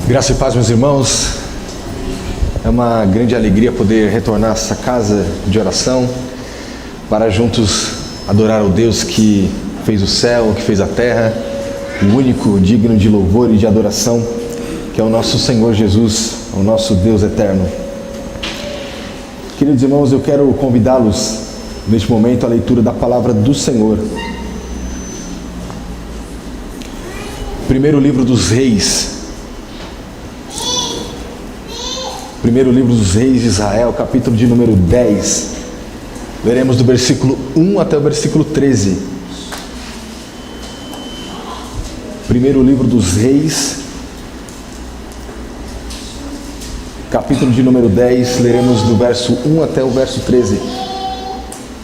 Graça e paz, meus irmãos. É uma grande alegria poder retornar a essa casa de oração para juntos adorar ao Deus que fez o céu, que fez a terra, o único digno de louvor e de adoração, que é o nosso Senhor Jesus, o nosso Deus eterno. Queridos irmãos, eu quero convidá-los neste momento à leitura da palavra do Senhor. Primeiro livro dos Reis. Primeiro livro dos Reis de Israel, capítulo de número 10. Leremos do versículo 1 até o versículo 13. Primeiro livro dos Reis, capítulo de número 10, leremos do verso 1 até o verso 13.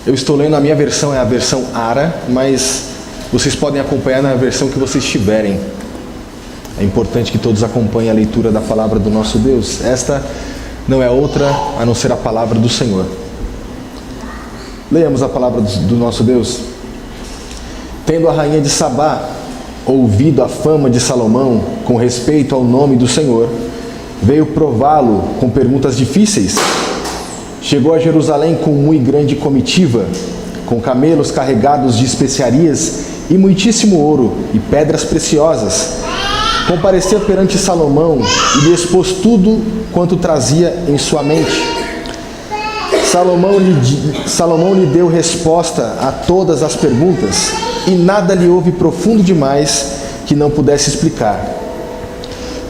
Eu estou lendo, a minha versão é a versão ARA, mas vocês podem acompanhar na versão que vocês tiverem. É importante que todos acompanhem a leitura da palavra do nosso Deus. Esta não é outra a não ser a palavra do Senhor. Leamos a palavra do nosso Deus. Tendo a rainha de Sabá ouvido a fama de Salomão com respeito ao nome do Senhor, veio prová-lo com perguntas difíceis. Chegou a Jerusalém com muito grande comitiva, com camelos carregados de especiarias e muitíssimo ouro e pedras preciosas. Compareceu perante Salomão e lhe expôs tudo quanto trazia em sua mente. Salomão lhe deu resposta a todas as perguntas, e nada lhe houve profundo demais que não pudesse explicar.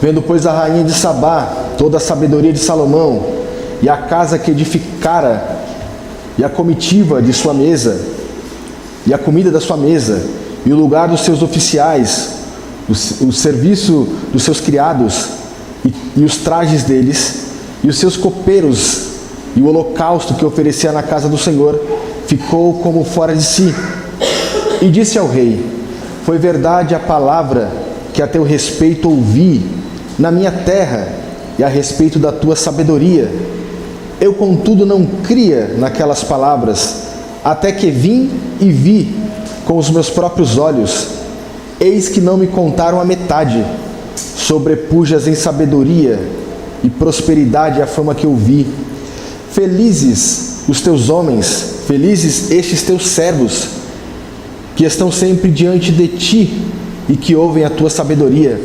Vendo, pois, a rainha de Sabá toda a sabedoria de Salomão, e a casa que edificara, e a comitiva de sua mesa, e a comida da sua mesa, e o lugar dos seus oficiais, o serviço dos seus criados, e os trajes deles, e os seus copeiros, e o holocausto que oferecia na casa do Senhor, ficou como fora de si. E disse ao rei: foi verdade a palavra que a teu respeito ouvi na minha terra, e a respeito da tua sabedoria. Eu, contudo, não cria naquelas palavras, até que vim e vi com os meus próprios olhos. Eis que não me contaram a metade. Sobrepujas em sabedoria e prosperidade a fama que eu vi. Felizes os teus homens, felizes estes teus servos, que estão sempre diante de ti e que ouvem a tua sabedoria.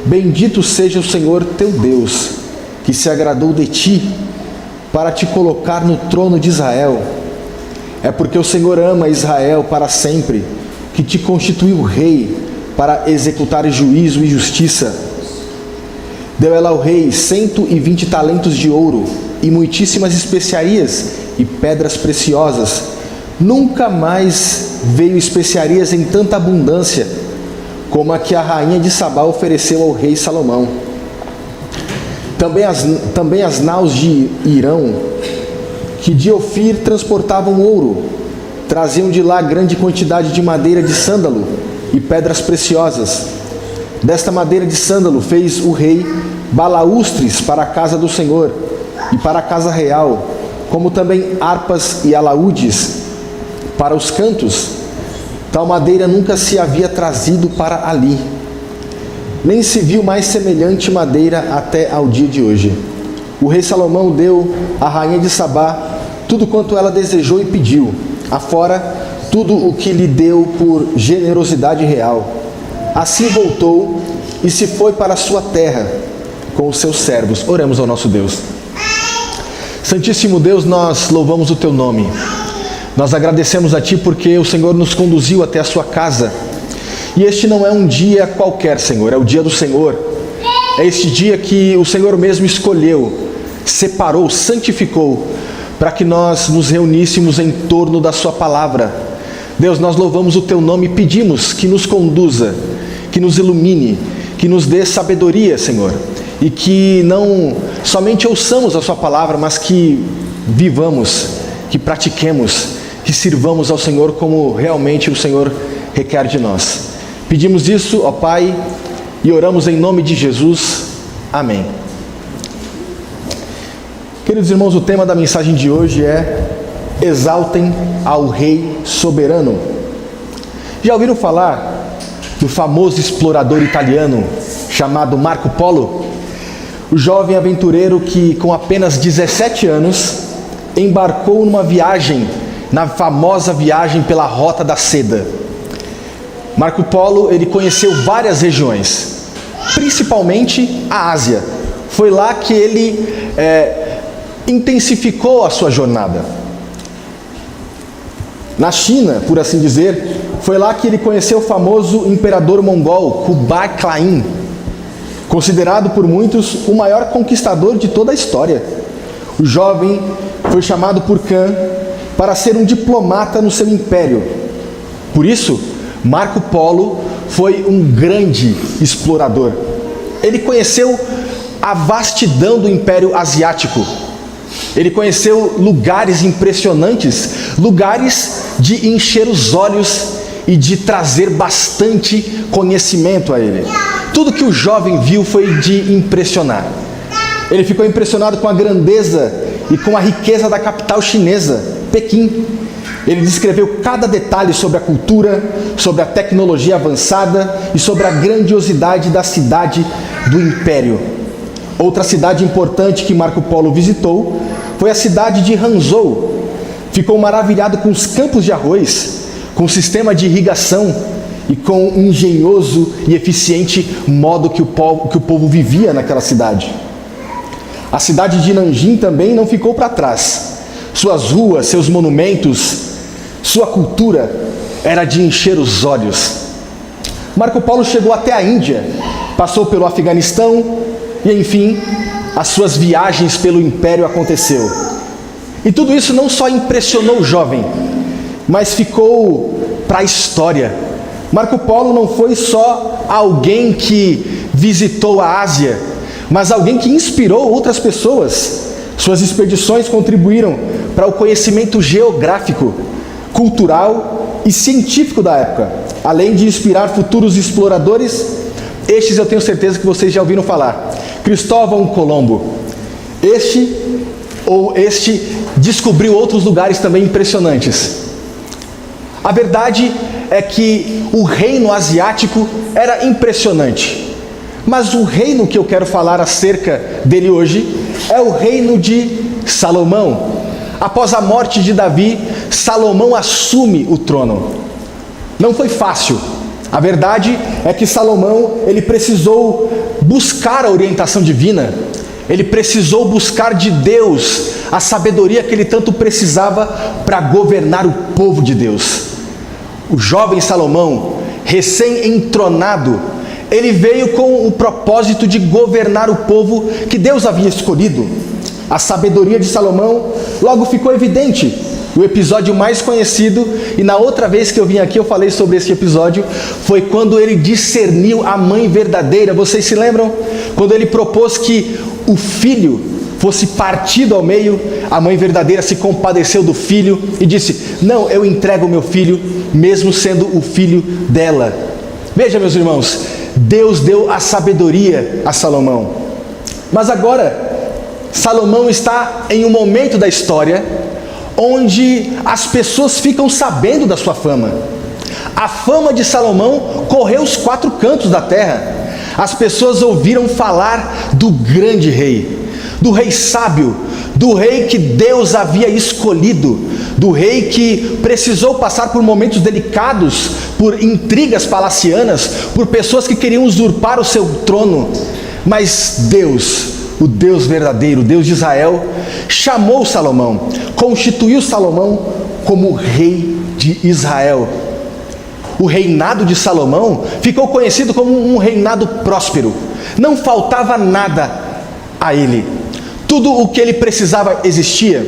Bendito seja o Senhor teu Deus, que se agradou de ti, para te colocar no trono de Israel. É porque o Senhor ama Israel para sempre, que te constituiu rei, para executar juízo e justiça. Deu ela ao rei 120 talentos de ouro, e muitíssimas especiarias e pedras preciosas. Nunca mais veio especiarias em tanta abundância, como a que a rainha de Sabá ofereceu ao rei Salomão. Também as naus de Irão, que de Ofir transportavam ouro, traziam de lá grande quantidade de madeira de sândalo e pedras preciosas. Desta madeira de sândalo fez o rei balaústres para a casa do Senhor e para a casa real, como também harpas e alaúdes para os cantos. Tal madeira nunca se havia trazido para ali, nem se viu mais semelhante madeira até ao dia de hoje. O rei Salomão deu à rainha de Sabá tudo quanto ela desejou e pediu, afora tudo o que lhe deu por generosidade real. Assim voltou e se foi para a sua terra com os seus servos. Oremos ao nosso Deus. Santíssimo Deus, nós louvamos o teu nome. Nós agradecemos a ti porque o Senhor nos conduziu até a sua casa. E este não é um dia qualquer, Senhor, é o dia do Senhor. É este dia que o Senhor mesmo escolheu, separou, santificou, para que nós nos reuníssemos em torno da sua palavra. Deus, nós louvamos o teu nome e pedimos que nos conduza, que nos ilumine, que nos dê sabedoria, Senhor, e que não somente ouçamos a sua palavra, mas que vivamos, que pratiquemos, que sirvamos ao Senhor como realmente o Senhor requer de nós. Pedimos isso, ó Pai, e oramos em nome de Jesus. Amém. Queridos irmãos, o tema da mensagem de hoje é: exaltem ao Rei soberano. Já ouviram falar do famoso explorador italiano chamado Marco Polo? o jovem aventureiro que, com apenas 17 anos, embarcou numa viagem, na famosa viagem pela Rota da Seda. Marco Polo, ele conheceu várias regiões, principalmente a Ásia. Foi lá que ele intensificou a sua jornada. Na China, por assim dizer, foi lá que ele conheceu o famoso imperador mongol, Kublai Khan, considerado por muitos o maior conquistador de toda a história. O jovem foi chamado por Khan para ser um diplomata no seu império. Por isso, Marco Polo foi um grande explorador. Ele conheceu a vastidão do Império Asiático. Ele conheceu lugares impressionantes, lugares de encher os olhos e de trazer bastante conhecimento a ele. Tudo que o jovem viu foi de impressionar. Ele ficou impressionado com a grandeza e com a riqueza da capital chinesa, Pequim. Ele descreveu cada detalhe sobre a cultura, sobre a tecnologia avançada e sobre a grandiosidade da cidade do Império. Outra cidade importante que Marco Polo visitou foi a cidade de Hangzhou. Ficou maravilhado com os campos de arroz, com o sistema de irrigação e com o engenhoso e eficiente modo que o povo vivia naquela cidade. A cidade de Nanjing também não ficou para trás. Suas ruas, seus monumentos, sua cultura era de encher os olhos. Marco Polo chegou até a Índia, passou pelo Afeganistão e, enfim, as suas viagens pelo Império aconteceu. E tudo isso não só impressionou o jovem, mas ficou para a história. Marco Polo não foi só alguém que visitou a Ásia, mas alguém que inspirou outras pessoas. Suas expedições contribuíram para o conhecimento geográfico, cultural e científico da época, além de inspirar futuros exploradores. Estes eu tenho certeza que vocês já ouviram falar. Cristóvão Colombo. Este descobriu outros lugares também impressionantes. A verdade é que o reino asiático era impressionante. Mas o reino que eu quero falar acerca dele hoje é o reino de Salomão. Após a morte de Davi, Salomão assume o trono. Não foi fácil. A verdade é que Salomão, ele precisou buscar a orientação divina. Ele precisou buscar de Deus a sabedoria que ele tanto precisava para governar o povo de Deus. O jovem Salomão, recém-entronado, ele veio com o propósito de governar o povo que Deus havia escolhido. A sabedoria de Salomão logo ficou evidente. O episódio mais conhecido, e na outra vez que eu vim aqui eu falei sobre esse episódio, foi quando ele discerniu a mãe verdadeira. Vocês se lembram? Quando ele propôs que o filho fosse partido ao meio, a mãe verdadeira se compadeceu do filho e disse: não, eu entrego o meu filho, mesmo sendo o filho dela. Veja, meus irmãos, Deus deu a sabedoria a Salomão. Mas agora, Salomão está em um momento da história onde as pessoas ficam sabendo da sua fama. A fama de Salomão correu os 4 cantos da terra. As pessoas ouviram falar do grande rei, do rei sábio, do rei que Deus havia escolhido, do rei que precisou passar por momentos delicados, por intrigas palacianas, por pessoas que queriam usurpar o seu trono. Mas Deus, o Deus verdadeiro, o Deus de Israel, chamou Salomão, constituiu Salomão como rei de Israel. O reinado de Salomão ficou conhecido como um reinado próspero. Não faltava nada a ele. Tudo o que ele precisava existia.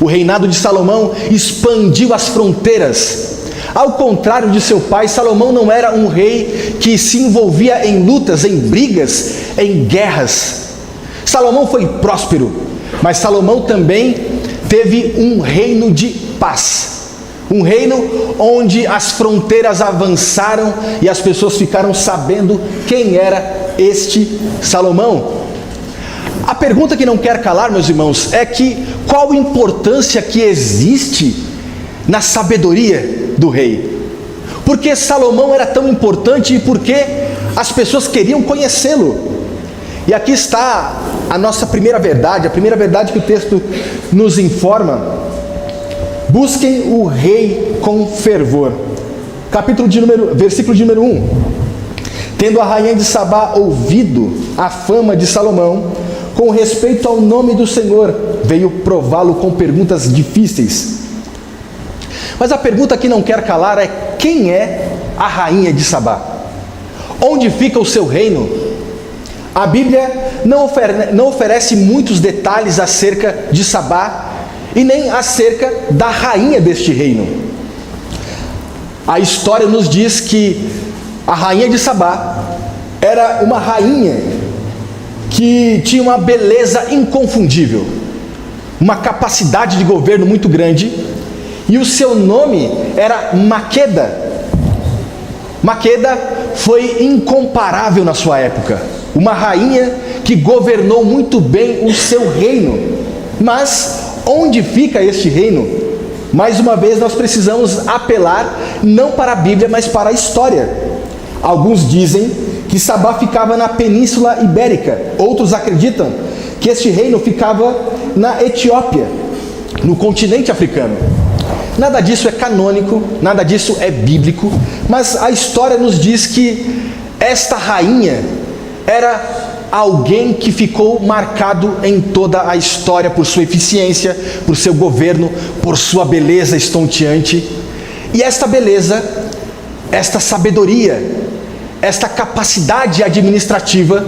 O reinado de Salomão expandiu as fronteiras. Ao contrário de seu pai, Salomão não era um rei que se envolvia em lutas, em brigas, em guerras. Salomão foi próspero, mas Salomão também teve um reino de paz. Um reino onde as fronteiras avançaram e as pessoas ficaram sabendo quem era este Salomão. A pergunta que não quer calar, meus irmãos, é que qual a importância que existe na sabedoria do rei? Por que Salomão era tão importante e por que as pessoas queriam conhecê-lo? E aqui está a nossa primeira verdade, a primeira verdade que o texto nos informa. Busquem o rei com fervor. Versículo de número 1. Tendo a rainha de Sabá ouvido a fama de Salomão, com respeito ao nome do Senhor, veio prová-lo com perguntas difíceis. Mas a pergunta que não quer calar é: quem é a rainha de Sabá? Onde fica o seu reino? A Bíblia não oferece muitos detalhes acerca de Sabá e nem acerca da rainha deste reino. A história nos diz que a rainha de Sabá era uma rainha que tinha uma beleza inconfundível, uma capacidade de governo muito grande, e o seu nome era Maqueda. Maqueda foi incomparável na sua época, uma rainha que governou muito bem o seu reino. Mas onde fica este reino? Mais uma vez nós precisamos apelar não para a Bíblia, mas para a história. Alguns dizem que Sabá ficava na Península Ibérica, outros acreditam que este reino ficava na Etiópia, no continente africano. Nada disso é canônico, nada disso é bíblico, mas a história nos diz que esta rainha era alguém que ficou marcado em toda a história por sua eficiência, por seu governo, por sua beleza estonteante. E esta beleza, esta sabedoria, esta capacidade administrativa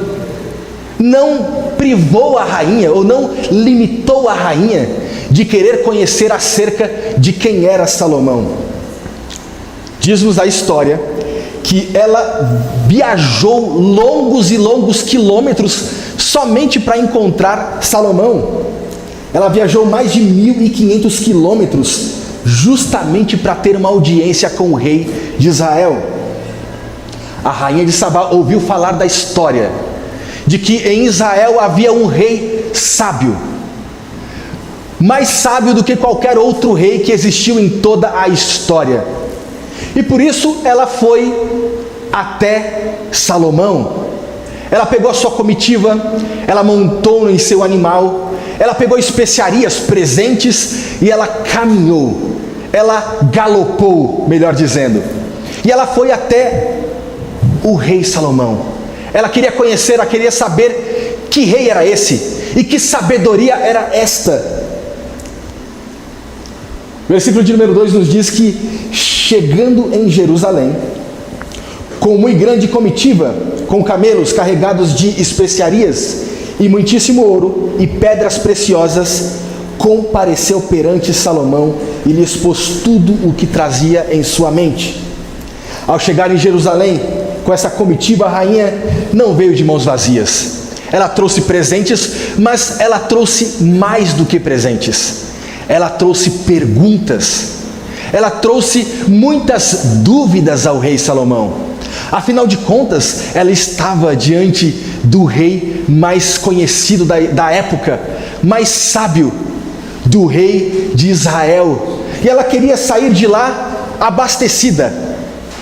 não privou a rainha, ou não limitou a rainha de querer conhecer acerca de quem era Salomão. Diz-nos a história que ela viajou longos e longos quilômetros somente para encontrar Salomão. Ela viajou mais de 1.500 quilômetros justamente para ter uma audiência com o rei de Israel. A rainha de Sabá ouviu falar da história de que em Israel havia um rei sábio, mais sábio do que qualquer outro rei que existiu em toda a história. E por isso ela foi até Salomão. Ela pegou a sua comitiva, ela montou em seu animal, ela pegou especiarias, presentes, e ela caminhou, ela galopou, melhor dizendo. E ela foi até o rei Salomão. Ela queria conhecer, ela queria saber que rei era esse e que sabedoria era esta. O versículo de número 2 nos diz que, chegando em Jerusalém, com muito grande comitiva, com camelos carregados de especiarias e muitíssimo ouro e pedras preciosas, compareceu perante Salomão e lhe expôs tudo o que trazia em sua mente. Ao chegar em Jerusalém, com essa comitiva, a rainha não veio de mãos vazias. Ela trouxe presentes, mas ela trouxe mais do que presentes. Ela trouxe perguntas. Ela trouxe muitas dúvidas ao rei Salomão. Afinal de contas, ela estava diante do rei mais conhecido da época, mais sábio, do rei de Israel. E ela queria sair de lá abastecida.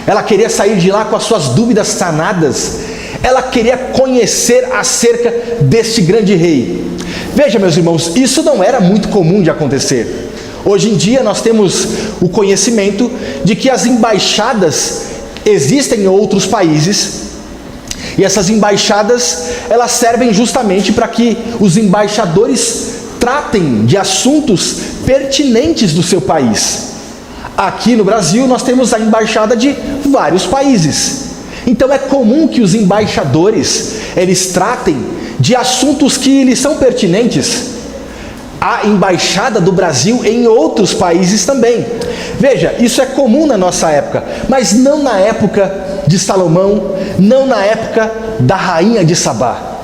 Ela queria sair de lá com as suas dúvidas sanadas. Ela queria conhecer acerca deste grande rei. Veja, meus irmãos, isso não era muito comum de acontecer. Hoje em dia nós temos o conhecimento de que as embaixadas existem em outros países, e essas embaixadas, elas servem justamente para que os embaixadores tratem de assuntos pertinentes do seu país. Aqui no Brasil nós temos a embaixada de vários países. Então é comum que os embaixadores, eles tratem de assuntos que lhes são pertinentes. A embaixada do Brasil em outros países também. Veja, isso é comum na nossa época, mas não na época de Salomão, não na época da rainha de Sabá.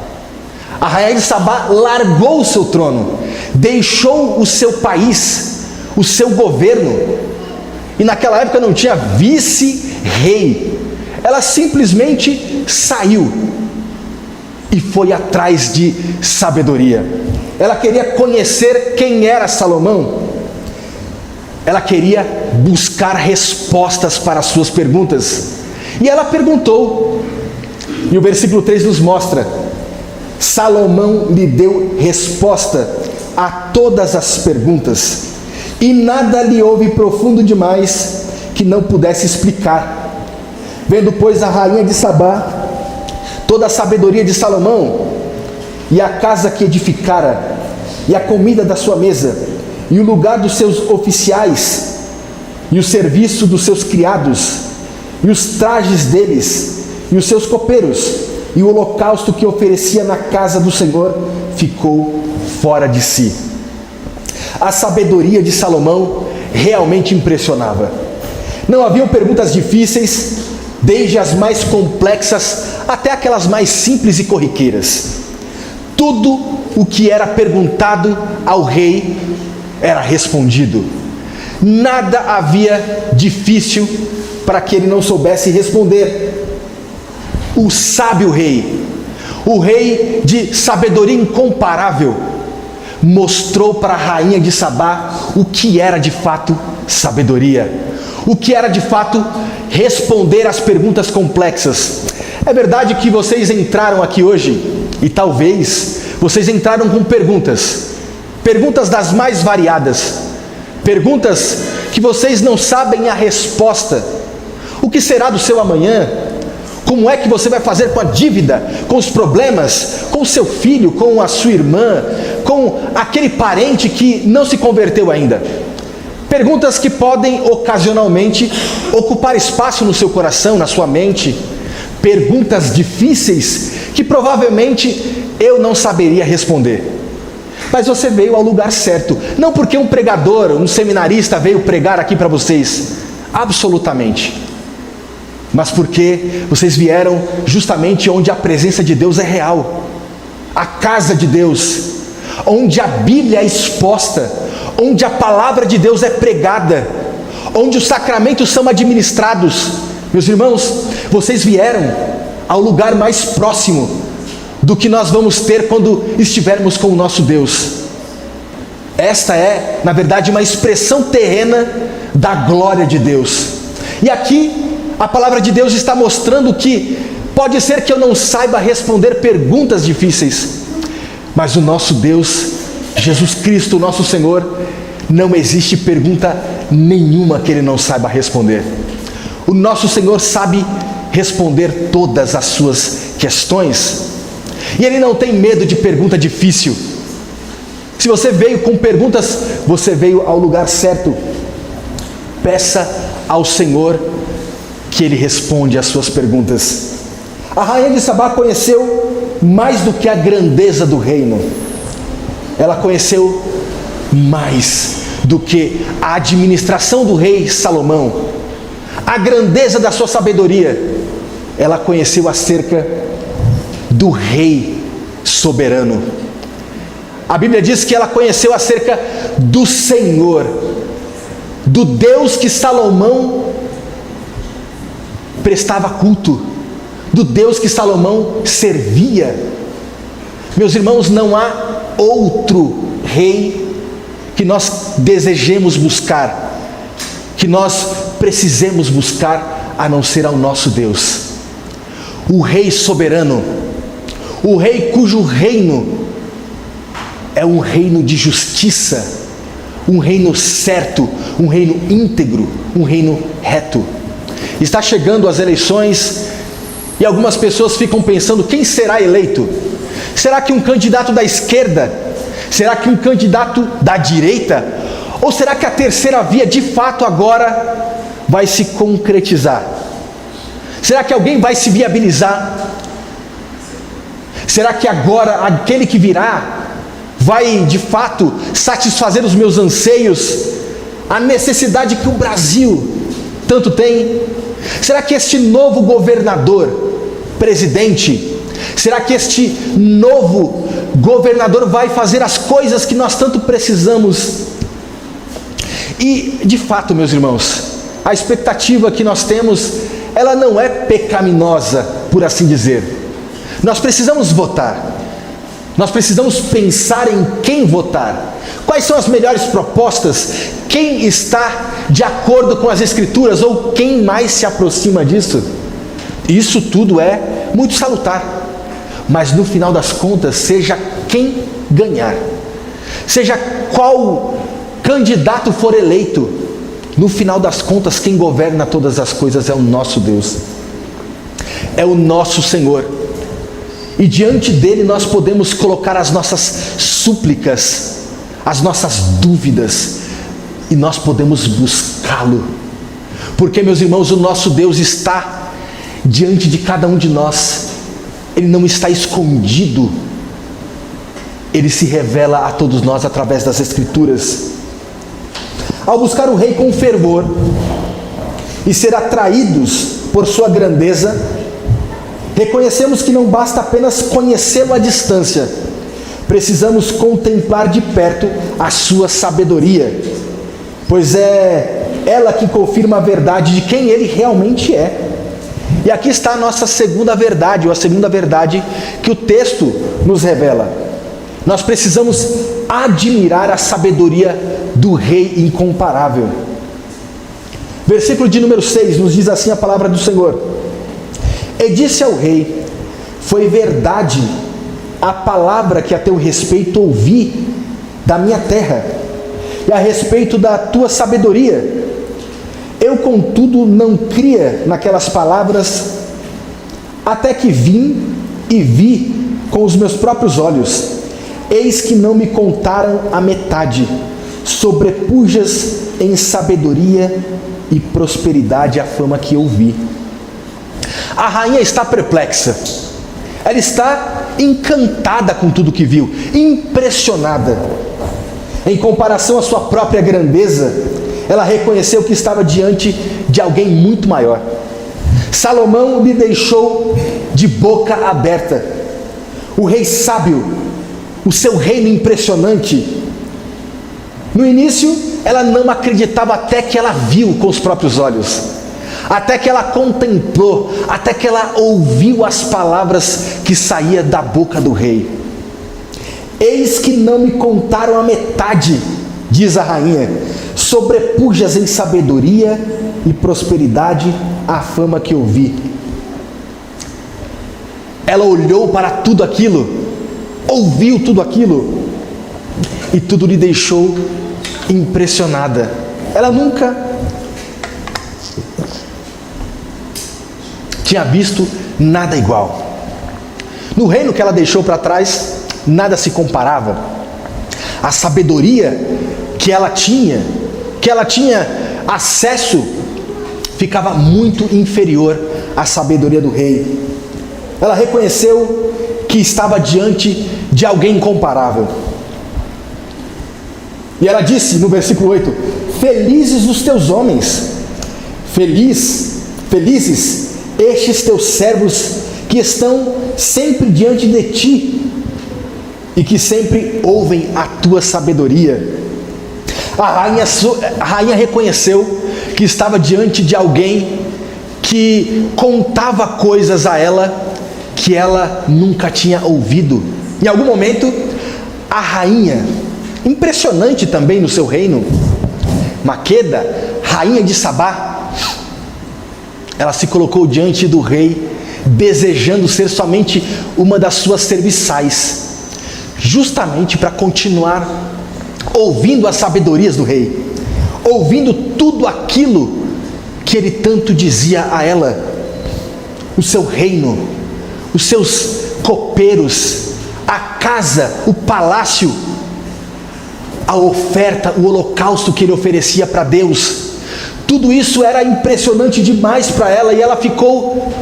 A rainha de Sabá largou o seu trono, deixou o seu país, o seu governo, e naquela época não tinha vice-rei. Ela simplesmente saiu e foi atrás de sabedoria. Ela queria conhecer quem era Salomão. Ela queria buscar respostas para as suas perguntas. E ela perguntou, e o versículo 3 nos mostra Salomão lhe deu resposta a todas as perguntas, e nada lhe houve profundo demais que não pudesse explicar. Vendo, pois, a rainha de Sabá toda a sabedoria de Salomão, e a casa que edificara, e a comida da sua mesa, e o lugar dos seus oficiais, e o serviço dos seus criados, e os trajes deles, e os seus copeiros, e o holocausto que oferecia na casa do Senhor, ficou fora de si. A sabedoria de Salomão realmente impressionava. Não haviam perguntas difíceis, desde as mais complexas até aquelas mais simples e corriqueiras. Tudo o que era perguntado ao rei era respondido. Nada havia difícil para que ele não soubesse responder. O sábio rei, o rei de sabedoria incomparável, mostrou para a rainha de Sabá o que era de fato sabedoria, o que era de fato responder às perguntas complexas. É verdade que vocês entraram aqui hoje, e talvez vocês entraram com perguntas das mais variadas, perguntas que vocês não sabem a resposta. O que será do seu amanhã? Como é que você vai fazer com a dívida, com os problemas, com o seu filho, com a sua irmã, com aquele parente que não se converteu ainda? Perguntas que podem ocasionalmente ocupar espaço no seu coração, na sua mente. Perguntas difíceis que provavelmente eu não saberia responder. Mas você veio ao lugar certo. Não porque um pregador, um seminarista veio pregar aqui para vocês. Absolutamente. Mas porque vocês vieram justamente onde a presença de Deus é real. A casa de Deus. Onde a Bíblia é exposta. Onde a palavra de Deus é pregada. Onde os sacramentos são administrados. Meus irmãos, vocês vieram ao lugar mais próximo do que nós vamos ter quando estivermos com o nosso Deus. Esta é, na verdade, uma expressão terrena da glória de Deus. E aqui, a palavra de Deus está mostrando que pode ser que eu não saiba responder perguntas difíceis, mas o nosso Deus, Jesus Cristo, nosso Senhor, não existe pergunta nenhuma que Ele não saiba responder. O nosso Senhor sabe responder todas as suas questões. E Ele não tem medo de pergunta difícil. Se você veio com perguntas, você veio ao lugar certo. Peça ao Senhor que Ele responde às suas perguntas. A rainha de Sabá conheceu mais do que a grandeza do reino. Ela conheceu mais do que a administração do rei Salomão, a grandeza da sua sabedoria. Ela conheceu acerca do rei soberano. A Bíblia diz que ela conheceu acerca do Senhor, do Deus que Salomão prestava culto, do Deus que Salomão servia. Meus irmãos, não há outro rei que nós desejemos buscar, que nós precisemos buscar, a não ser ao nosso Deus. O rei soberano, o rei cujo reino é um reino de justiça, um reino certo, um reino íntegro, um reino reto. Está chegando as eleições e algumas pessoas ficam pensando: quem será eleito? Será que um candidato da esquerda? Será que um candidato da direita? Ou será que a terceira via de fato agora vai se concretizar? Será que alguém vai se viabilizar? Será que agora aquele que virá vai de fato satisfazer os meus anseios, a necessidade que o Brasil tanto tem? Será que este novo governador, presidente, será que este novo governador vai fazer as coisas que nós tanto precisamos? E de fato, meus irmãos, a expectativa que nós temos, ela não é pecaminosa, por assim dizer. Nós precisamos votar. Nós precisamos pensar em quem votar. Quais são as melhores propostas? Quem está de acordo com as Escrituras ou quem mais se aproxima disso? Isso tudo é muito salutar, mas no final das contas, seja quem ganhar, seja qual candidato for eleito, no final das contas, quem governa todas as coisas é o nosso Deus, é o nosso Senhor. E diante dele nós podemos colocar as nossas súplicas, as nossas dúvidas, e nós podemos buscá-lo. Porque, meus irmãos, o nosso Deus está diante de cada um de nós. Ele não está escondido. Ele se revela a todos nós através das Escrituras. Ao buscar o Rei com fervor e ser atraídos por sua grandeza, reconhecemos que não basta apenas conhecê-lo à distância. Precisamos contemplar de perto a sua sabedoria, pois é ela que confirma a verdade de quem ele realmente é. E aqui está a nossa segunda verdade, ou a segunda verdade que o texto nos revela. Nós precisamos admirar a sabedoria do Rei incomparável. Versículo de número 6 nos diz assim a palavra do Senhor: E disse ao rei: Foi verdade a palavra que a teu respeito ouvi da minha terra, e a respeito da tua sabedoria. Eu, contudo, não cria naquelas palavras, até que vim e vi com os meus próprios olhos. Eis que não me contaram a metade, sobrepujas em sabedoria e prosperidade a fama que eu vi. A rainha está perplexa, ela está encantada com tudo que viu, impressionada. Em comparação à sua própria grandeza, ela reconheceu que estava diante de alguém muito maior. Salomão lhe deixou de boca aberta. O rei sábio, o seu reino impressionante. No início, ela não acreditava até que ela viu com os próprios olhos, até que ela contemplou, até que ela ouviu as palavras que saíam da boca do rei. Eis que não me contaram a metade, diz a rainha, sobrepujas em sabedoria e prosperidade a fama que eu vi. Ela olhou para tudo aquilo, ouviu tudo aquilo, e tudo lhe deixou impressionada. Ela nunca tinha visto nada igual. No reino que ela deixou para trás, nada se comparava. A sabedoria que ela tinha acesso, ficava muito inferior à sabedoria do rei. Ela reconheceu que estava diante de alguém incomparável. E ela disse no versículo 8: Felizes os teus homens, felizes estes teus servos que estão sempre diante de ti e que sempre ouvem a tua sabedoria. A rainha reconheceu que estava diante de alguém que contava coisas a ela que ela nunca tinha ouvido. Em algum momento, a rainha, impressionante também no seu reino, Maqueda, rainha de Sabá, ela se colocou diante do rei, desejando ser somente uma das suas serviçais, justamente para continuar ouvindo as sabedorias do rei, ouvindo tudo aquilo que ele tanto dizia a ela. O seu reino, os seus copeiros, a casa, o palácio, a oferta, o holocausto que ele oferecia para Deus, tudo isso era impressionante demais para ela, e ela ficou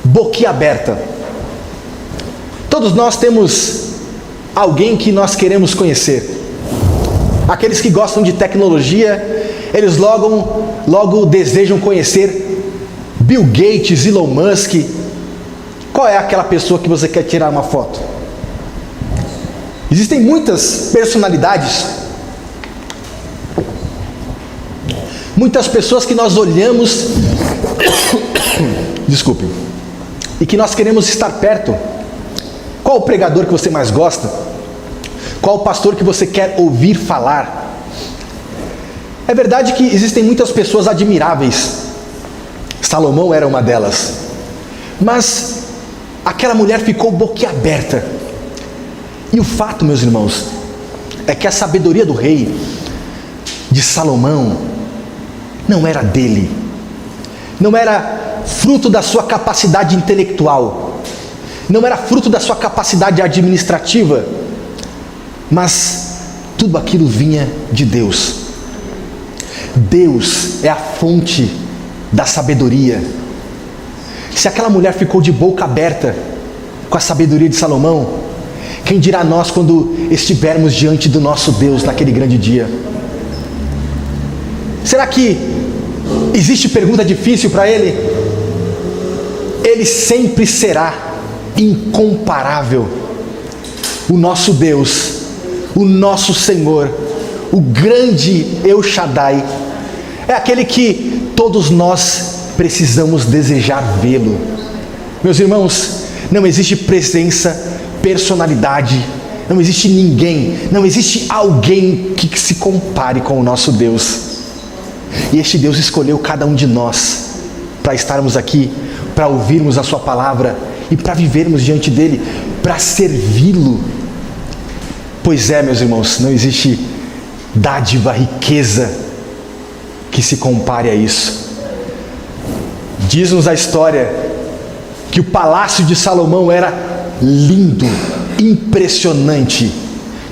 boquiaberta. Todos nós temos alguém que nós queremos conhecer. Aqueles que gostam de tecnologia, eles logo desejam conhecer Bill Gates, Elon Musk. Qual é aquela pessoa que você quer tirar uma foto? Existem muitas personalidades, muitas pessoas que nós olhamos, desculpe, e que nós queremos estar perto. Qual o pregador que você mais gosta? Qual o pastor que você quer ouvir falar? É verdade que existem muitas pessoas admiráveis. Salomão era uma delas. Mas aquela mulher ficou boquiaberta. E o fato, meus irmãos, é que a sabedoria do rei de Salomão não era dele, não era fruto da sua capacidade intelectual, não era fruto da sua capacidade administrativa, mas tudo aquilo vinha de Deus. Deus é a fonte da sabedoria. Se aquela mulher ficou de boca aberta com a sabedoria de Salomão, quem dirá nós quando estivermos diante do nosso Deus naquele grande dia? Será que existe pergunta difícil para Ele? Ele sempre será incomparável. O nosso Deus, o nosso Senhor, o grande El Shaddai, é aquele que todos nós precisamos desejar vê-lo. Meus irmãos, não existe presença, personalidade, não existe ninguém, não existe alguém que se compare com o nosso Deus. E este Deus escolheu cada um de nós para estarmos aqui, para ouvirmos a sua palavra e para vivermos diante dele, para servi-lo. Pois é, meus irmãos, não existe dádiva, riqueza que se compare a isso. Diz-nos a história que o palácio de Salomão era lindo, impressionante,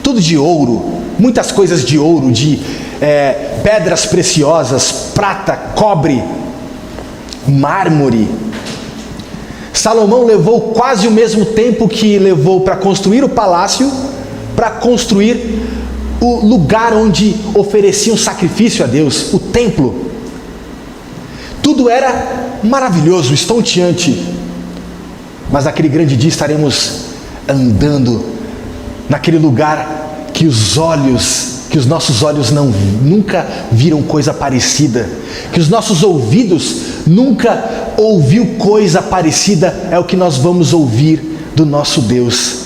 tudo de ouro, muitas coisas de ouro, de pedras preciosas, prata, cobre, mármore. Salomão levou quase o mesmo tempo que levou para construir o palácio, para construir o lugar onde ofereciam sacrifício a Deus, o templo. Tudo era maravilhoso, estonteante. Mas naquele grande dia estaremos andando naquele lugar que os nossos olhos nunca viram coisa parecida, que os nossos ouvidos nunca ouviu coisa parecida, é o que nós vamos ouvir do nosso Deus.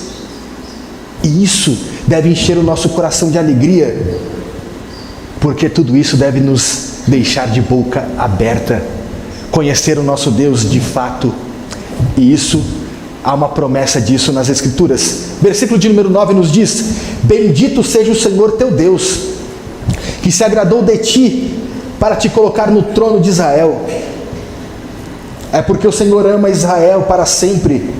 E isso deve encher o nosso coração de alegria, porque tudo isso deve nos deixar de boca aberta, conhecer o nosso Deus de fato. E isso, há uma promessa disso nas Escrituras. Versículo de número 9 nos diz: bendito seja o Senhor teu Deus, que se agradou de ti para te colocar no trono de Israel. É porque o Senhor ama Israel para sempre,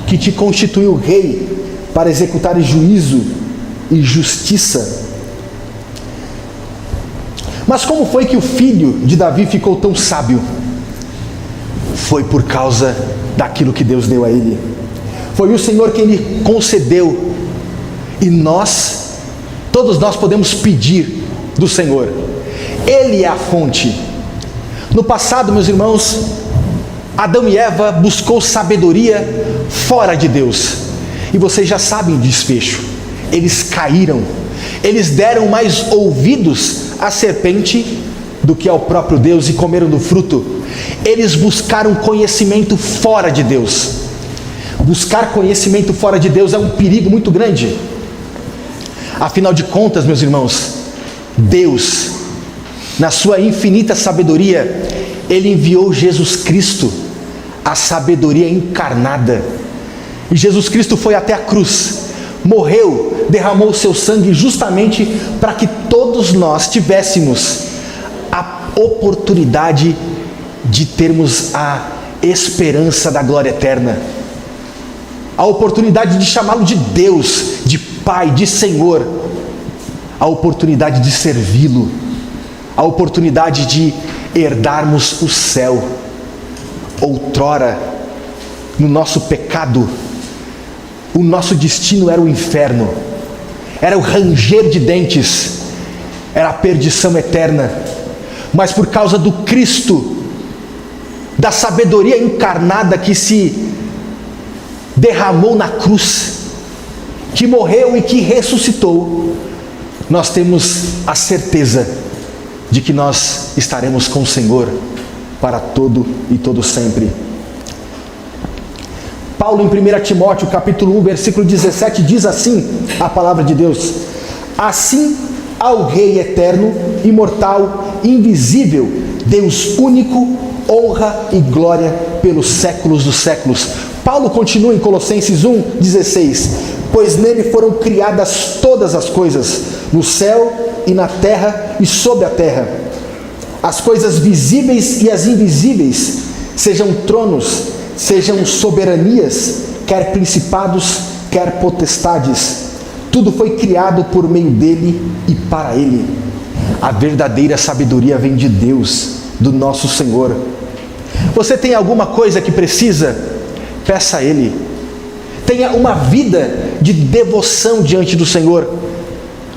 que te constituiu rei para executar juízo e justiça. Mas como foi que o filho de Davi ficou tão sábio? Foi por causa daquilo que Deus deu a ele. Foi o Senhor quem lhe concedeu. E todos nós podemos pedir do Senhor. Ele é a fonte. No passado, meus irmãos, Adão e Eva buscou sabedoria fora de Deus. E vocês já sabem o desfecho. Eles caíram. Eles deram mais ouvidos à serpente do que ao próprio Deus e comeram do fruto. Eles buscaram conhecimento fora de Deus. Buscar conhecimento fora de Deus é um perigo muito grande. Afinal de contas, meus irmãos, Deus, na sua infinita sabedoria, Ele enviou Jesus Cristo, a sabedoria encarnada. E Jesus Cristo foi até a cruz, morreu, derramou o seu sangue justamente para que todos nós tivéssemos a oportunidade de termos a esperança da glória eterna, a oportunidade de chamá-lo de Deus, de Pai, de Senhor, a oportunidade de servi-lo, a oportunidade de herdarmos o céu. Outrora, no nosso pecado, o nosso destino era o inferno, era o ranger de dentes, era a perdição eterna. Mas por causa do Cristo, da sabedoria encarnada que se derramou na cruz, que morreu e que ressuscitou, nós temos a certeza de que nós estaremos com o Senhor para todo e todo sempre. Paulo em 1 Timóteo capítulo 1, versículo 17 diz assim a palavra de Deus: assim ao Rei eterno, imortal, invisível, Deus único, honra e glória pelos séculos dos séculos. Paulo continua em Colossenses 1,16: pois nele foram criadas todas as coisas, no céu e na terra e sob a terra, as coisas visíveis e as invisíveis, sejam tronos, sejam soberanias, quer principados, quer potestades. Tudo foi criado por meio dele e para ele. A verdadeira sabedoria vem de Deus, do nosso Senhor. Você tem alguma coisa que precisa? Peça a Ele. Tenha uma vida de devoção diante do Senhor.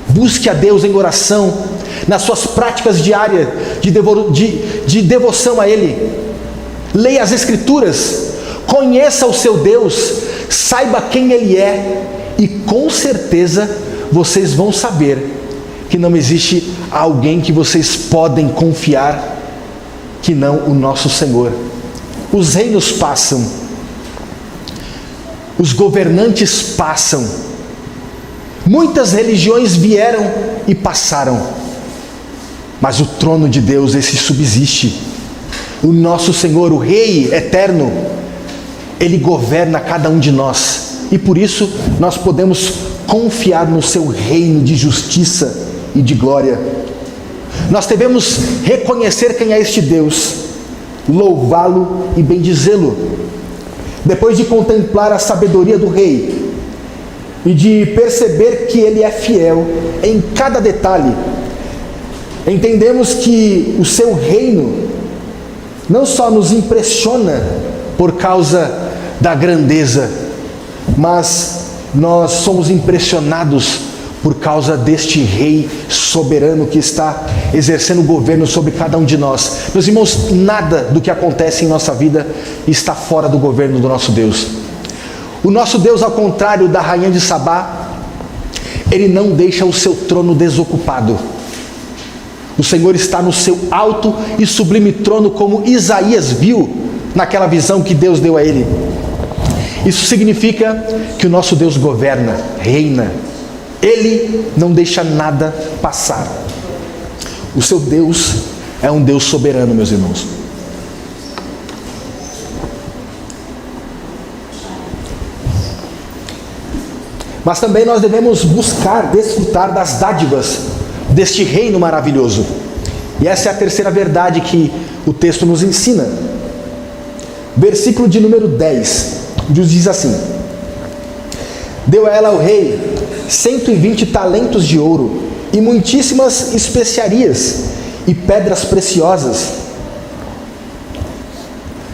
Busque a Deus em oração, nas suas práticas diárias de devoção a Ele. Leia as Escrituras, conheça o seu Deus, saiba quem Ele é, e com certeza vocês vão saber que não existe alguém que vocês podem confiar que não o nosso Senhor. Os reinos passam, os governantes passam, muitas religiões vieram e passaram, mas o trono de Deus, esse subsiste. O nosso Senhor, o Rei eterno, Ele governa cada um de nós, e por isso nós podemos confiar no seu reino de justiça e de glória. Nós devemos reconhecer quem é este Deus, louvá-lo e bendizê-lo. Depois de contemplar a sabedoria do Rei e de perceber que Ele é fiel em cada detalhe, entendemos que o seu reino não só nos impressiona por causa da grandeza, mas nós somos impressionados por causa deste Rei soberano que está exercendo o governo sobre cada um de nós. Meus irmãos, nada do que acontece em nossa vida está fora do governo do nosso Deus. O nosso Deus, ao contrário da rainha de Sabá, Ele não deixa o seu trono desocupado. O Senhor está no seu alto e sublime trono, como Isaías viu naquela visão que Deus deu a ele. Isso significa que o nosso Deus governa, reina. Ele não deixa nada passar. O seu Deus é um Deus soberano, meus irmãos. Mas também nós devemos buscar desfrutar das dádivas deste reino maravilhoso. E essa é a terceira verdade que o texto nos ensina. Versículo de número 10, diz assim: deu a ela o rei 120 talentos de ouro, e muitíssimas especiarias e pedras preciosas.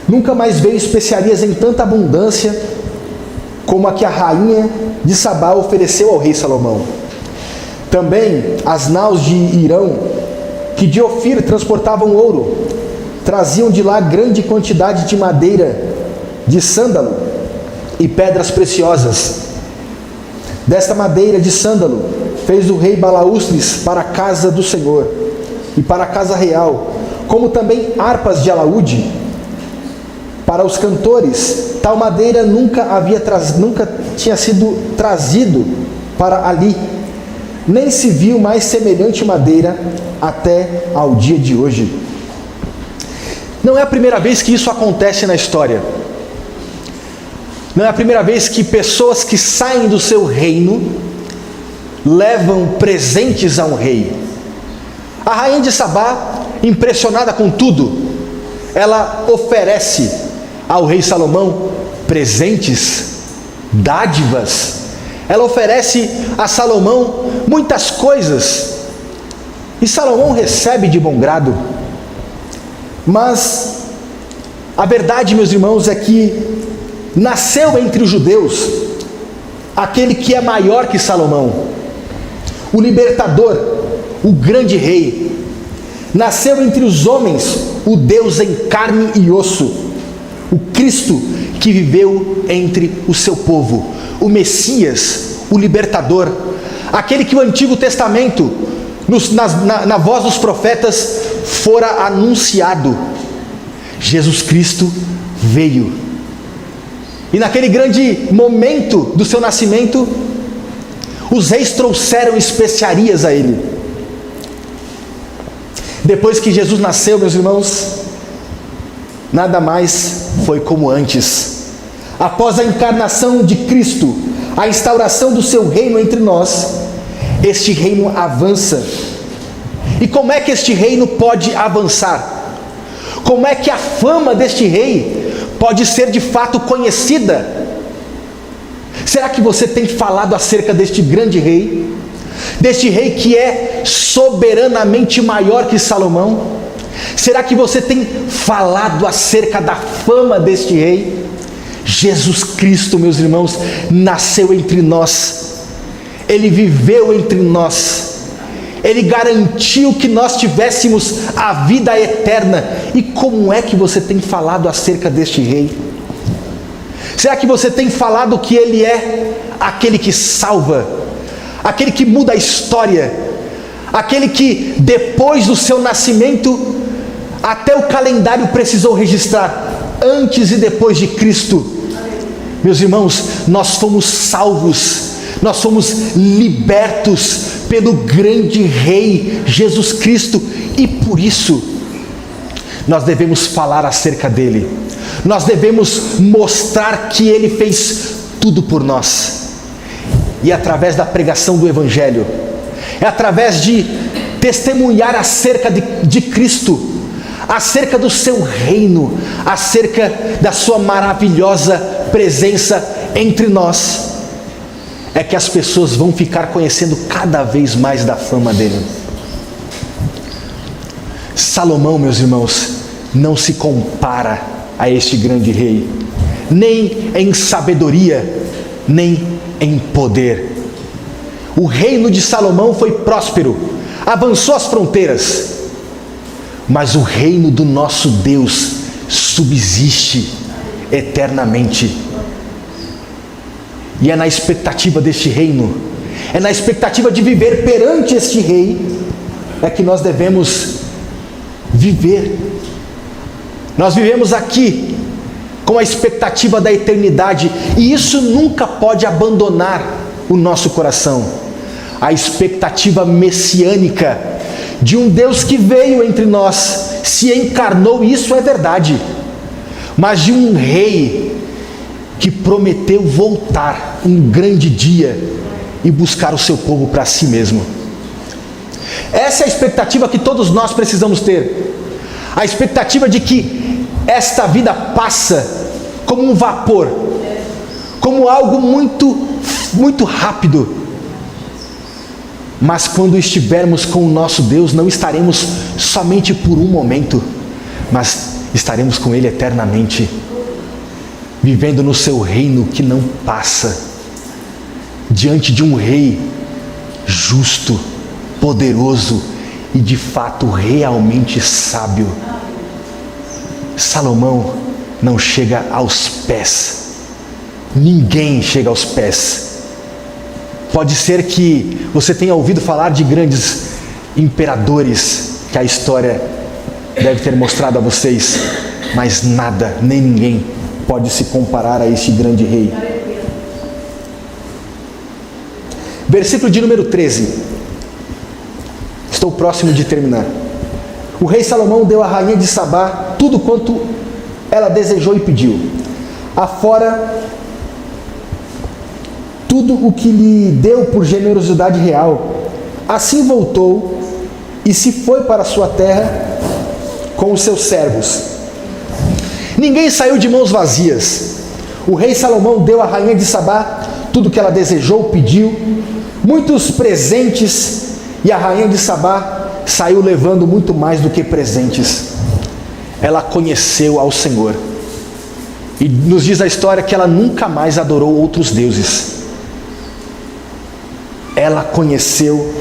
Nunca mais veio especiarias em tanta abundância como a que a rainha de Sabá ofereceu ao rei Salomão. Também as naus de Irão, que de Ofir transportavam ouro, traziam de lá grande quantidade de madeira de sândalo e pedras preciosas. Desta madeira de sândalo fez o rei balaústres para a casa do Senhor e para a casa real, como também harpas de alaúde para os cantores. Tal madeira nunca tinha sido trazido para ali, nem se viu mais semelhante madeira até ao dia de hoje. Não é a primeira vez que isso acontece na história. Não é a primeira vez que pessoas que saem do seu reino levam presentes a um rei. A rainha de Sabá, impressionada com tudo, ela oferece ao rei Salomão presentes, dádivas. Ela oferece a Salomão muitas coisas, e Salomão recebe de bom grado. Mas a verdade, meus irmãos, é que nasceu entre os judeus aquele que é maior que Salomão, o libertador, o grande rei. Nasceu entre os homens o Deus em carne e osso, o Cristo que viveu entre o seu povo, o Messias, o libertador, aquele que o Antigo Testamento, na voz dos profetas, fora anunciado. Jesus Cristo veio. E naquele grande momento do seu nascimento, os reis trouxeram especiarias a ele. Depois que Jesus nasceu, meus irmãos, nada mais foi como antes. após a encarnação de Cristo, a instauração do seu reino entre nós, este reino avança. E como é que este reino pode avançar? Como é que a fama deste rei pode ser de fato conhecida? Será que você tem falado acerca deste grande rei? Deste rei que é soberanamente maior que Salomão? Será que você tem falado acerca da fama deste rei? Jesus Cristo, meus irmãos, nasceu entre nós. Ele viveu entre nós. Ele garantiu que nós tivéssemos a vida eterna. E como é que você tem falado acerca deste rei? Será que você tem falado que ele é aquele que salva, aquele que muda a história, aquele que depois do seu nascimento, até o calendário precisou registrar antes e depois de Cristo? Meus irmãos, nós fomos salvos, nós fomos libertos pelo grande Rei Jesus Cristo, e por isso nós devemos falar acerca dele. Nós devemos mostrar que ele fez tudo por nós. E através da pregação do Evangelho, é através de testemunhar acerca de Cristo, acerca do seu reino, acerca da sua maravilhosa presença entre nós, é que as pessoas vão ficar conhecendo cada vez mais da fama dele. Salomão, meus irmãos, não se compara a este grande rei, nem em sabedoria, nem em poder. O reino de Salomão foi próspero, avançou as fronteiras, mas o reino do nosso Deus subsiste eternamente. E é na expectativa deste reino, é na expectativa de viver perante este rei, é que nós devemos viver. Nós vivemos aqui com a expectativa da eternidade, e isso nunca pode abandonar o nosso coração. A expectativa messiânica de um Deus que veio entre nós, se encarnou, isso é verdade, mas de um rei que prometeu voltar um grande dia e buscar o seu povo para si mesmo. Essa é a expectativa que todos nós precisamos ter. A expectativa de que esta vida passa como um vapor, como algo muito rápido. Mas quando estivermos com o nosso Deus, não estaremos somente por um momento, mas estaremos com Ele eternamente, vivendo no seu reino que não passa, diante de um rei justo, poderoso e de fato realmente sábio. Salomão não chega aos pés, ninguém chega aos pés. Pode ser que você tenha ouvido falar de grandes imperadores que a história deve ter mostrado a vocês, mas nada, nem ninguém pode se comparar a este grande rei. Versículo de número 13. Estou próximo de terminar. O rei Salomão deu à rainha de Sabá tudo quanto ela desejou e pediu, afora tudo o que lhe deu por generosidade real. Assim voltou e se foi para sua terra com os seus servos. Ninguém saiu de mãos vazias. O rei Salomão deu à rainha de Sabá tudo o que ela desejou, pediu, muitos presentes, e a rainha de Sabá saiu levando muito mais do que presentes. Ela conheceu ao Senhor, e nos diz a história que ela nunca mais adorou outros deuses. Ela conheceu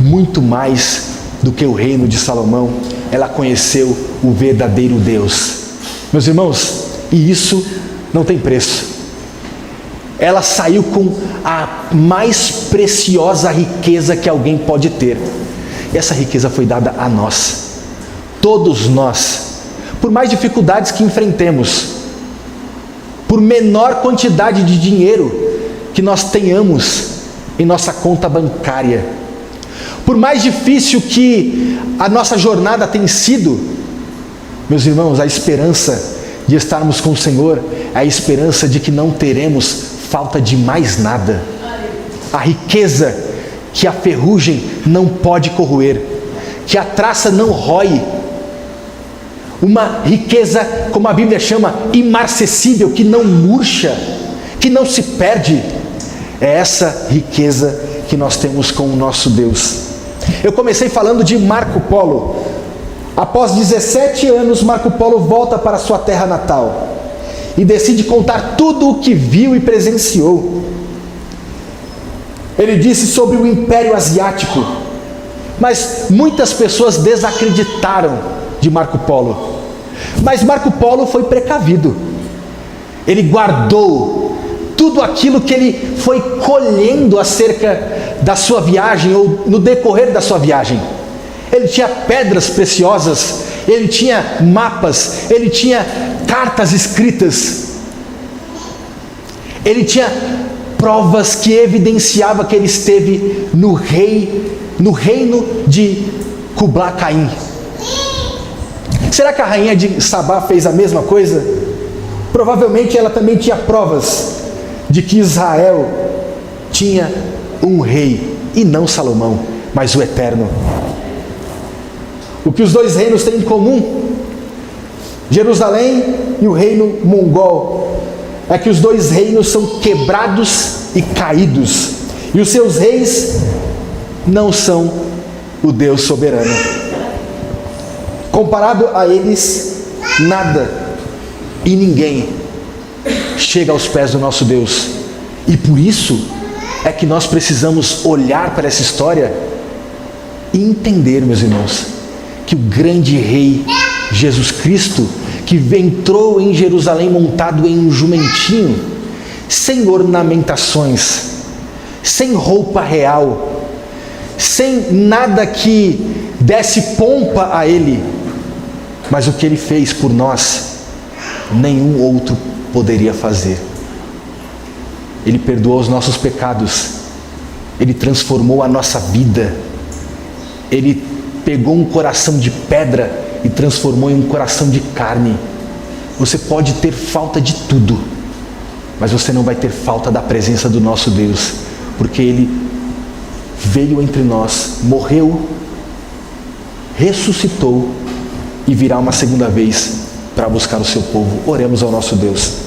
muito mais do que o reino de Salomão. Ela conheceu o verdadeiro Deus. Meus irmãos, e isso não tem preço. Ela saiu com a mais preciosa riqueza que alguém pode ter. E essa riqueza foi dada a nós. Todos nós, por mais dificuldades que enfrentemos, por menor quantidade de dinheiro que nós tenhamos em nossa conta bancária, por mais difícil que a nossa jornada tenha sido, meus irmãos, a esperança de estarmos com o Senhor é a esperança de que não teremos falta de mais nada. A riqueza que a ferrugem não pode corroer, que a traça não rói. Uma riqueza, como a Bíblia chama, imarcessível, que não murcha, que não se perde. É essa riqueza que nós temos com o nosso Deus. Eu comecei falando de Marco Polo. Após 17 anos, Marco Polo volta para sua terra natal e decide contar tudo o que viu e presenciou. Ele disse sobre o Império Asiático, mas muitas pessoas desacreditaram de Marco Polo. Mas Marco Polo foi precavido. Ele guardou tudo aquilo que ele foi colhendo acerca da sua viagem ou no decorrer da sua viagem. Ele tinha pedras preciosas, ele tinha mapas, ele tinha cartas escritas, ele tinha provas que evidenciavam que ele esteve no reino de Kublai Khan. Será que a rainha de Sabá fez a mesma coisa? Provavelmente ela também tinha provas de que Israel tinha um rei, e não Salomão, mas o Eterno. O que os dois reinos têm em comum, Jerusalém e o reino mongol, é que os dois reinos são quebrados e caídos, e os seus reis não são o Deus soberano. Comparado a eles, nada e ninguém chega aos pés do nosso Deus. E por isso é que nós precisamos olhar para essa história e entender, meus irmãos, que o grande rei Jesus Cristo, que entrou em Jerusalém montado em um jumentinho, sem ornamentações, sem roupa real, sem nada que desse pompa a ele, mas o que ele fez por nós, nenhum outro poderia fazer. Ele perdoou os nossos pecados, ele transformou a nossa vida, ele pegou um coração de pedra e transformou em um coração de carne. Você pode ter falta de tudo, mas você não vai ter falta da presença do nosso Deus, porque ele veio entre nós, morreu, ressuscitou e virá uma segunda vez para buscar o seu povo. Oremos ao nosso Deus.